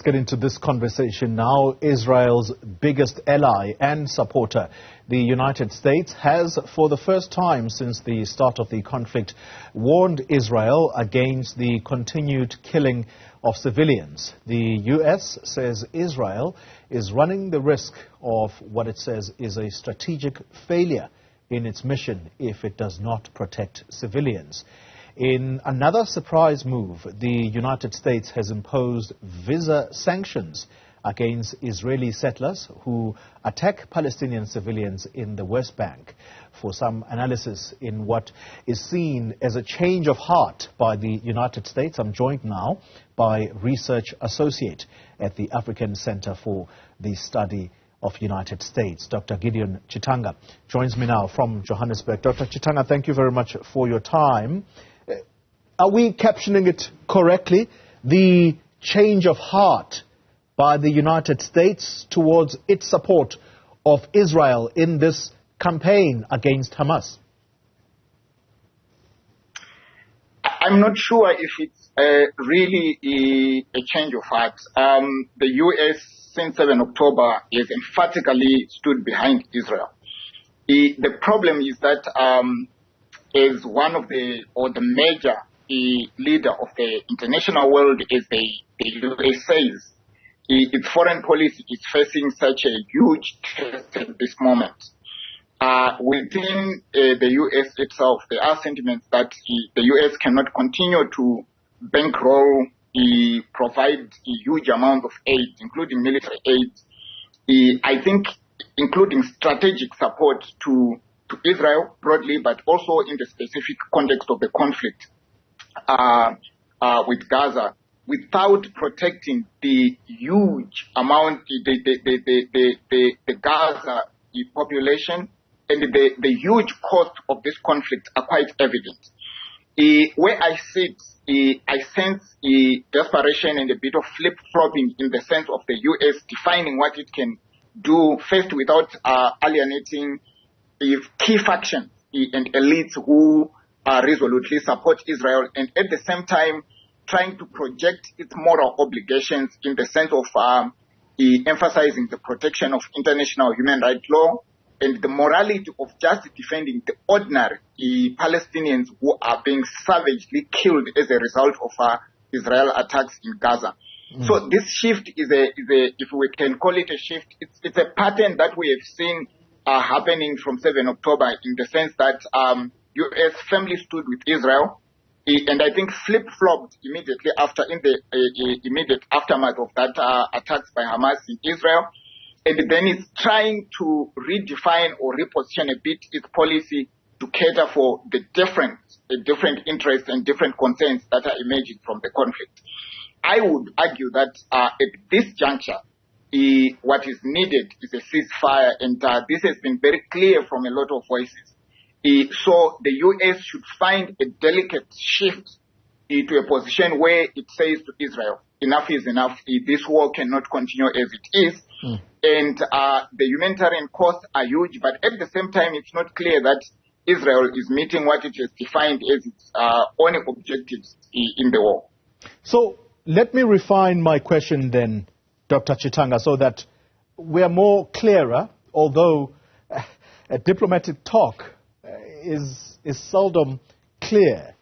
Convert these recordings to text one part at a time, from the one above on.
get into this conversation now. Israel's biggest ally and supporter, the United States, has, for the first time since the start of the conflict, warned Israel against the continued killing of civilians. The U.S. says Israel is running the risk of what it says is a strategic failure in its mission if it does not protect civilians. In another surprise move, the United States has imposed visa sanctions against Israeli settlers who attack Palestinian civilians in the West Bank. For some analysis in what is seen as a change of heart by the United States, I'm joined now by research associate at the African Center for the Study of United States, Dr. Gideon Chitanga, joins me now from Johannesburg. Dr. Chitanga, thank you very much for your time. Are we captioning it correctly? The change of heart by the United States towards its support of Israel in this campaign against Hamas? I'm not sure if it's really a change of heart. The U.S. since 7 October has emphatically stood behind Israel. The problem is that as one of the major leader of the international world, as the U.S. says, its foreign policy is facing such a huge test at this moment. Within the U.S. itself, there are sentiments that the U.S. cannot continue to bankroll, provide a huge amount of aid, including military aid. I think including strategic support to Israel broadly, but also in the specific context of the conflict with Gaza, without protecting the huge amount, the Gaza population, and the huge cost of this conflict are quite evident. Where I sit, I sense desperation and a bit of flip-flopping in the sense of the U.S. defining what it can do, first without alienating key factions and elites who resolutely support Israel, and at the same time trying to project its moral obligations in the sense of emphasizing the protection of international human rights law and the morality of just defending the ordinary Palestinians who are being savagely killed as a result of Israel attacks in Gaza. So this shift is if we can call it a shift, it's a pattern that we have seen happening from 7 October in the sense that U.S. firmly stood with Israel, and I think flip-flopped immediately after, in the immediate aftermath of that attacks by Hamas in Israel, and then it's trying to redefine or reposition a bit its policy to cater for the different interests and different concerns that are emerging from the conflict. I would argue that at this juncture, what is needed is a ceasefire, and this has been very clear from a lot of voices. So the U.S. should find a delicate shift to a position where it says to Israel, enough is enough. This war cannot continue as it is. And the humanitarian costs are huge, but at the same time, it's not clear that Israel is meeting what it has defined as its own objectives in the war. So let me refine my question then, Dr. Chitanga, so that we are more clearer, although a diplomatic talk is seldom clear.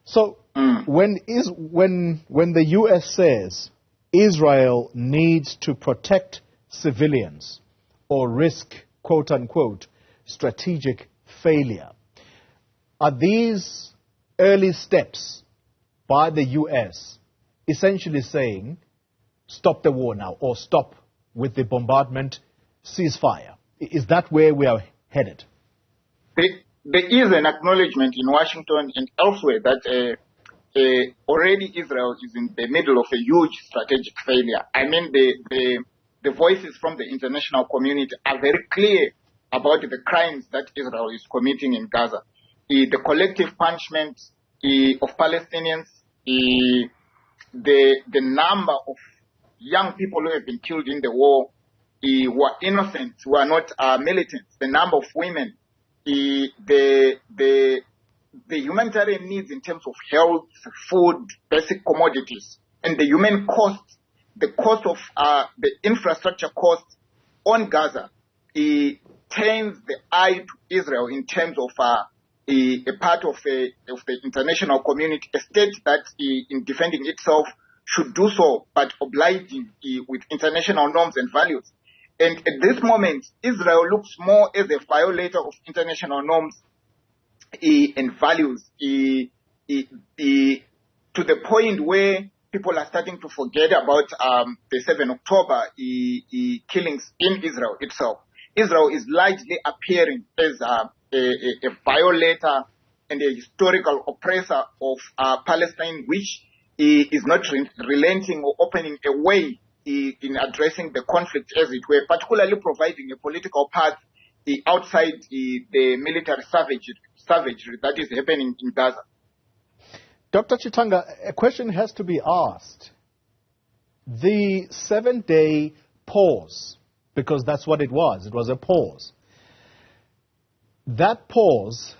So when the U.S. says Israel needs to protect civilians or risk, quote unquote, strategic failure, are these early steps by the U.S. essentially saying stop the war now or stop with the bombardment, ceasefire? Is that where we are headed? There is an acknowledgement in Washington and elsewhere that already Israel is in the middle of a huge strategic failure. I mean, the voices from the international community are very clear about the crimes that Israel is committing in Gaza. The collective punishment of Palestinians, the number of young people who have been killed in the war, who are innocent, who are not militants, the number of women, the humanitarian needs in terms of health, food, basic commodities, and the human cost the cost of the infrastructure costs on Gaza turns the eye to Israel in terms of a part of the international community, a state that in defending itself should do so, but obliging with international norms and values. And at this moment, Israel looks more as a violator of international norms and values to the point where people are starting to forget about the 7 October killings in Israel itself. Israel is largely appearing as a violator and a historical oppressor of Palestine, which is not relenting or opening a way in addressing the conflict, as it were, particularly providing a political path outside the military savagery that is happening in Gaza. Dr. Chitanga, a question has to be asked. The 7-day pause, because that's what it was a pause. That pause,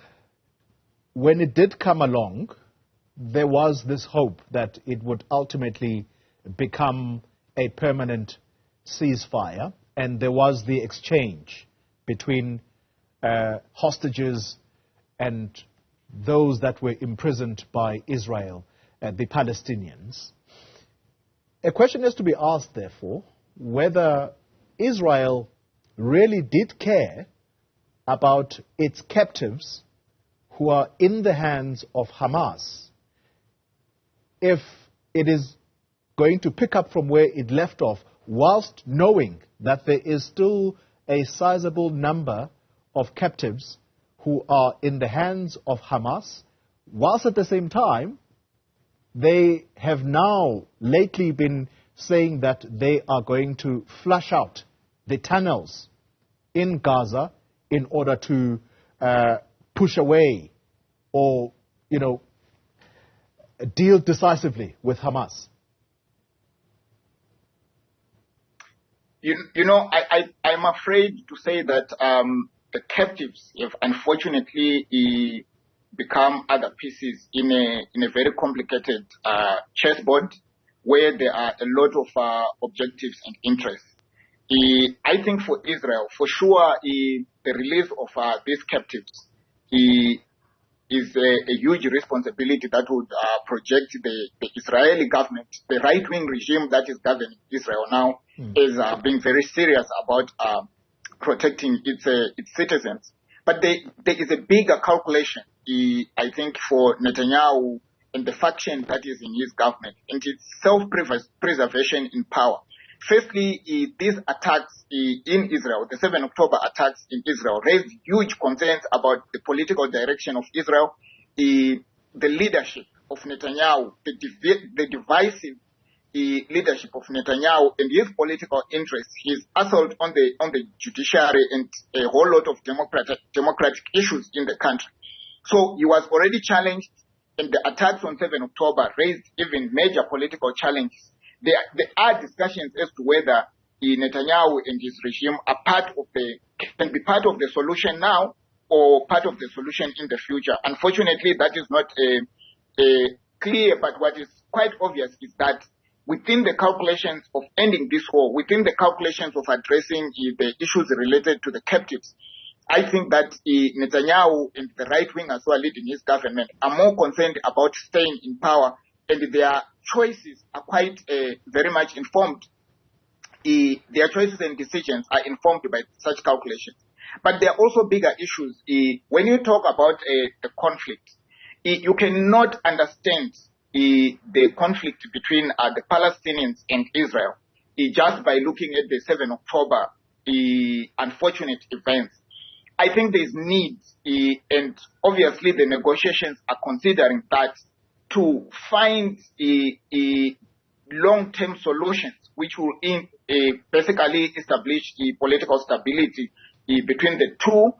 when it did come along, there was this hope that it would ultimately become a permanent ceasefire, and there was the exchange between hostages and those that were imprisoned by Israel, the Palestinians. A question has to be asked, therefore, whether Israel really did care about its captives who are in the hands of Hamas, if it is going to pick up from where it left off, whilst knowing that there is still a sizable number of captives who are in the hands of Hamas, whilst at the same time, they have now lately been saying that they are going to flush out the tunnels in Gaza in order to push away or, deal decisively with Hamas. I'm afraid to say that the captives have unfortunately become other pieces in a very complicated chessboard where there are a lot of objectives and interests. I think for Israel, for sure, the release of these captives is a huge responsibility that would project the Israeli government, the right-wing regime that is governing Israel now, is being very serious about protecting its citizens. But there is a bigger calculation, I think, for Netanyahu and the faction that is in his government, and its self-preservation in power. Firstly, these attacks in Israel, the 7 October attacks in Israel, raised huge concerns about the political direction of Israel, the leadership of Netanyahu, the divisive leadership of Netanyahu and his political interests, his assault on the judiciary and a whole lot of democratic issues in the country. So he was already challenged, and the attacks on 7 October raised even major political challenges. There are discussions as to whether Netanyahu and his regime can be part of the solution now or part of the solution in the future. Unfortunately, that is not clear, but what is quite obvious is that within the calculations of ending this war, within the calculations of addressing the issues related to the captives, I think that Netanyahu and the right wing as well leading his government are more concerned about staying in power, and their choices are quite very much informed. Their choices and decisions are informed by such calculations. But there are also bigger issues. When you talk about the conflict, you cannot understand the conflict between the Palestinians and Israel just by looking at the 7 October unfortunate events. I think there is need, and obviously the negotiations are considering that, to find long-term solutions which will basically establish political stability between the two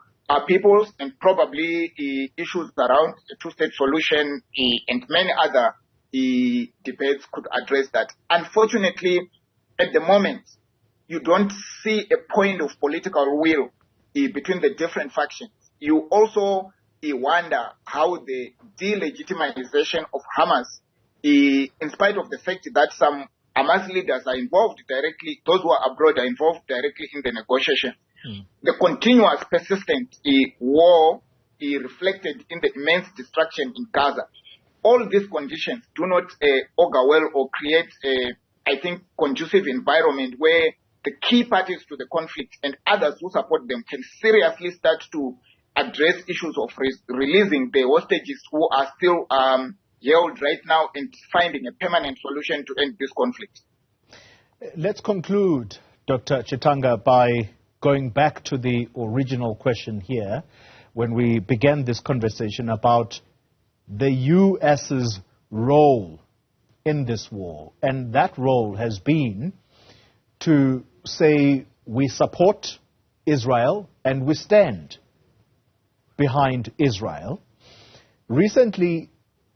peoples, and probably issues around a two-state solution and many other debates could address that. Unfortunately, at the moment, you don't see a point of political will between the different factions. You also wonder how the delegitimization of Hamas, in spite of the fact that some Hamas leaders are involved directly, those who are abroad are involved directly in the negotiation. The continuous, persistent war reflected in the immense destruction in Gaza. All these conditions do not augur well or create I think, conducive environment where the key parties to the conflict and others who support them can seriously start to address issues of releasing the hostages who are still held right now and finding a permanent solution to end this conflict. Let's conclude, Dr. Chitanga, by going back to the original question here when we began this conversation about the U.S.'s role in this war. And that role has been to say we support Israel and we stand behind Israel. Recently,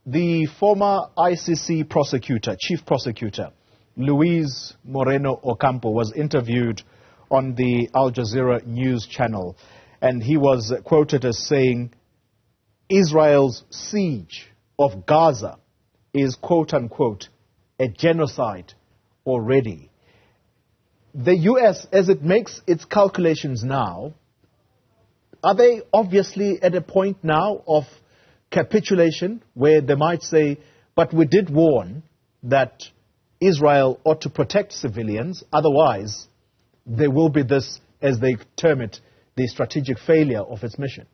the former ICC prosecutor, chief prosecutor, Luis Moreno Ocampo, was interviewed on the Al Jazeera news channel, and he was quoted as saying Israel's siege of Gaza is, quote-unquote, a genocide already. The U.S., as it makes its calculations now, are they obviously at a point now of capitulation where they might say, but we did warn that Israel ought to protect civilians, otherwise there will be this, as they term it, the strategic failure of its mission?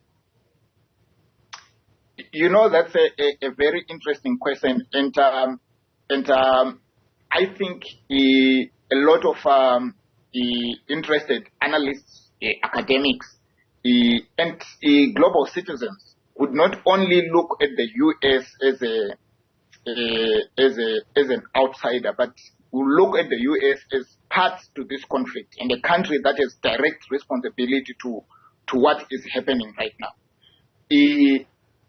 You know, that's a very interesting question, and I think a lot of interested analysts, academics, and global citizens would not only look at the U.S. as an outsider, but will look at the U.S. as part to this conflict and a country that has direct responsibility to what is happening right now.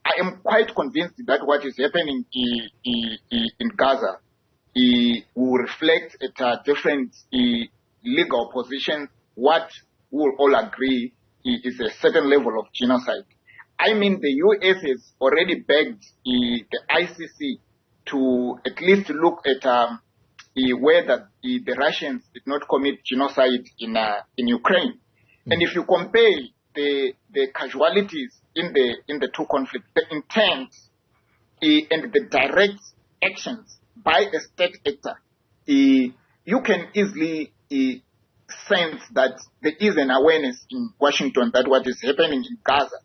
I am quite convinced that what is happening in Gaza will reflect at different legal positions what we will all agree is a certain level of genocide. I mean, the U.S. has already begged the ICC to at least look at whether the Russians did not commit genocide in Ukraine. And if you compare the casualties in the two conflicts, the intent and the direct actions by a state actor, you can easily sense that there is an awareness in Washington that what is happening in Gaza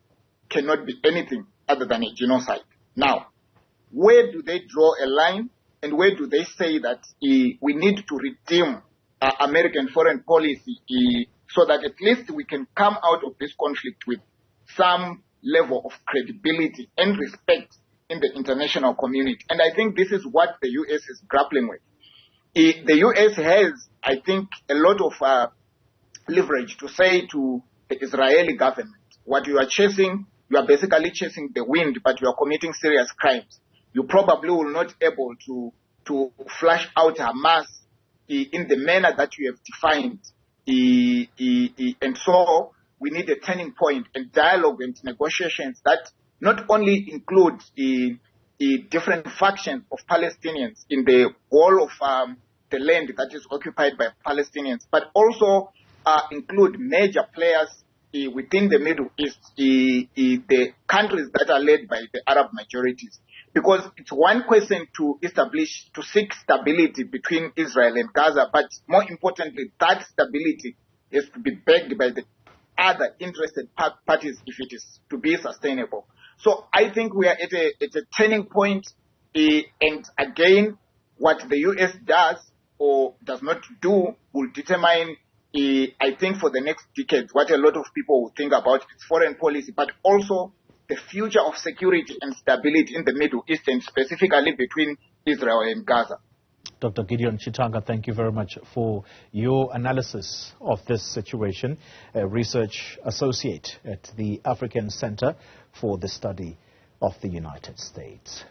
cannot be anything other than a genocide. Now, where do they draw a line, and where do they say that we need to redeem American foreign policy so that at least we can come out of this conflict with some level of credibility and respect in the international community? And I think this is what the U.S. is grappling with. The U.S. has, I think, a lot of leverage to say to the Israeli government, what you are chasing, you are basically chasing the wind, but you are committing serious crimes. You probably will not be able to flush out Hamas in the manner that you have defined. And so we need a turning point and dialogue and negotiations that not only include different factions of Palestinians in the whole of the land that is occupied by Palestinians, but also include major players within the Middle East, the countries that are led by the Arab majorities. Because it's one question to seek stability between Israel and Gaza, but more importantly, that stability has to be backed by the other interested parties if it is to be sustainable. So I think we are at a turning point, and again, what the U.S. does or does not do will determine, I think, for the next decade, what a lot of people will think about its foreign policy, but also the future of security and stability in the Middle East, and specifically between Israel and Gaza. Dr. Gideon Chitanga, thank you very much for your analysis of this situation, a research associate at the African Center for the Study of the United States.